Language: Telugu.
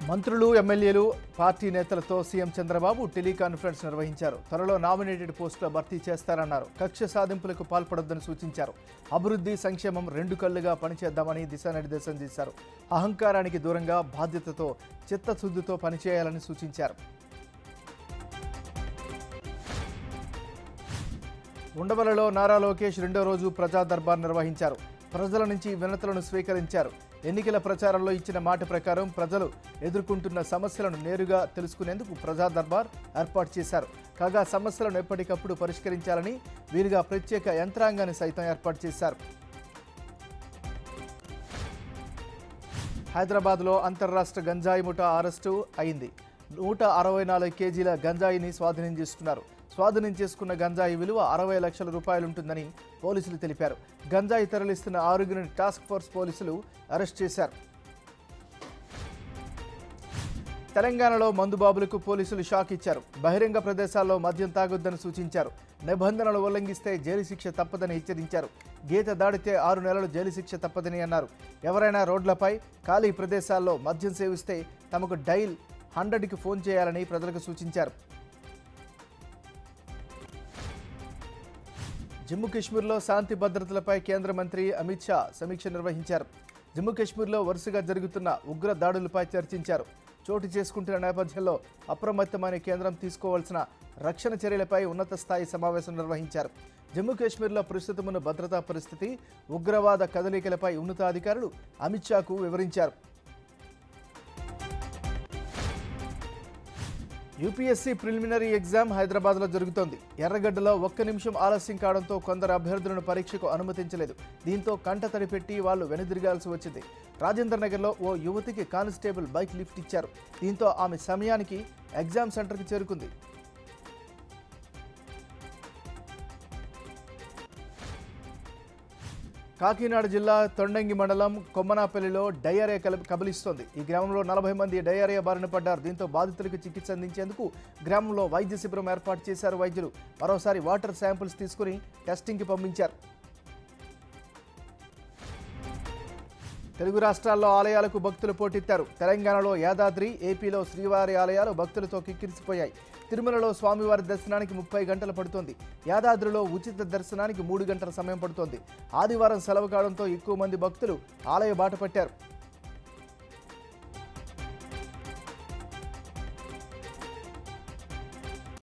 మంత్రులు ఎమ్మెల్యేలు పార్టీ నేతలతో సీఎం చంద్రబాబు టెలికాన్ఫరెన్స్ నిర్వహించారు. త్వరలో నామినేటెడ్ పోస్టుల భర్తీ చేస్తారన్నారు. కక్ష సాధింపులకు పాల్పడొద్దని సూచించారు. అభివృద్ధి సంక్షేమం రెండు కళ్లుగా పనిచేద్దామని దిశానిర్దేశం చేశారు. అహంకారానికి దూరంగా బాధ్యతతో చిత్తశుద్ధితో పనిచేయాలని సూచించారు. ఉండవలలో నారా లోకేష్ రెండో రోజు ప్రజా దర్బార్ నిర్వహించారు. ప్రజల నుంచి వినతులను స్వీకరించారు. ఎన్నికల ప్రచారంలో ఇచ్చిన మాట ప్రకారం ప్రజలు ఎదుర్కొంటున్న సమస్యలను నేరుగా తెలుసుకునేందుకు ప్రజా దర్బార్ ఏర్పాటు చేశారు. కాగా సమస్యలను ఎప్పటికప్పుడు పరిష్కరించాలని వీలుగా ప్రత్యేక యంత్రాంగాన్ని సైతం ఏర్పాటు చేశారు. హైదరాబాద్లో అంతర్రాష్ట్ర గంజాయి ముఠా అరెస్టు అయింది. 164 కేజీల గంజాయిని స్వాధీనం చేసుకున్న గంజాయి విలువ 60 లక్షల రూపాయలుంటుందని పోలీసులు తెలిపారు. గంజాయి తరలిస్తున్న 6 టాస్క్ ఫోర్స్ పోలీసులు అరెస్ట్ చేశారు. తెలంగాణలో మందుబాబులకు పోలీసులు షాక్ ఇచ్చారు. బహిరంగ ప్రదేశాల్లో మద్యం తాగొద్దని సూచించారు. నిబంధనలు ఉల్లంఘిస్తే జైలు శిక్ష తప్పదని హెచ్చరించారు. గీత దాడితే 6 నెలలు జైలు శిక్ష తప్పదని అన్నారు. ఎవరైనా రోడ్లపై ఖాళీ ప్రదేశాల్లో మద్యం సేవిస్తే తమకు డైల్ 100కి ఫోన్ చేయాలని ప్రజలకు సూచించారు. జమ్మూ కాశ్మీర్లో శాంతి భద్రతలపై కేంద్ర మంత్రి అమిత్ షా సమీక్ష నిర్వహించారు. జమ్మూ కాశ్మీర్లో వరుసగా జరుగుతున్న ఉగ్ర దాడులపై చర్చించారు. చోటు చేసుకుంటున్న నేపథ్యంలో అప్రమత్తమైన కేంద్రం తీసుకోవాల్సిన రక్షణ చర్యలపై ఉన్నత స్థాయి సమావేశం నిర్వహించారు. జమ్మూ కాశ్మీర్లో ప్రస్తుతమున్న భద్రతా పరిస్థితి, ఉగ్రవాద కదలికలపై ఉన్నతాధికారులు అమిత్ షాకు వివరించారు. యూపీఎస్సీ ప్రిలిమినరీ ఎగ్జామ్ హైదరాబాద్లో జరుగుతోంది. ఎర్రగడ్డలో 1 నిమిషం ఆలస్యం కావడంతో కొందరు అభ్యర్థులను పరీక్షకు అనుమతించలేదు. దీంతో కంటతడి పెట్టి వాళ్లు వెనుదిరగాల్సి వచ్చింది. రాజేంద్ర నగర్లో ఓ యువతికి కానిస్టేబుల్ బైక్ లిఫ్ట్ ఇచ్చారు. దీంతో ఆమె సమయానికి ఎగ్జామ్ సెంటర్కి చేరుకుంది. కాకినాడ జిల్లా తొండంగి మండలం కొమ్మనాపల్లిలో డయేరియా కబలిస్తోంది. ఈ గ్రామంలో 40 మంది డయేరియా బారిన పడ్డారు. దీంతో బాధితులకు చికిత్స అందించేందుకు గ్రామంలో వైద్య శిబిరం ఏర్పాటు చేశారు వైద్యులు. మరోసారి వాటర్ శాంపిల్స్ తీసుకుని టెస్టింగ్కి పంపించారు. తెలుగు రాష్ట్రాల్లో ఆలయాలకు భక్తులు పోటెత్తారు. తెలంగాణలో యాదాద్రి, ఏపీలో శ్రీవారి ఆలయాలు భక్తులతో కిక్కిరిసిపోయాయి. తిరుమలలో స్వామివారి దర్శనానికి 30 గంటలు పడుతోంది. యాదాద్రిలో ఉచిత దర్శనానికి 3 గంటల సమయం పడుతోంది. ఆదివారం సెలవు కావడంతో ఎక్కువ మంది భక్తులు ఆలయ బాట పట్టారు.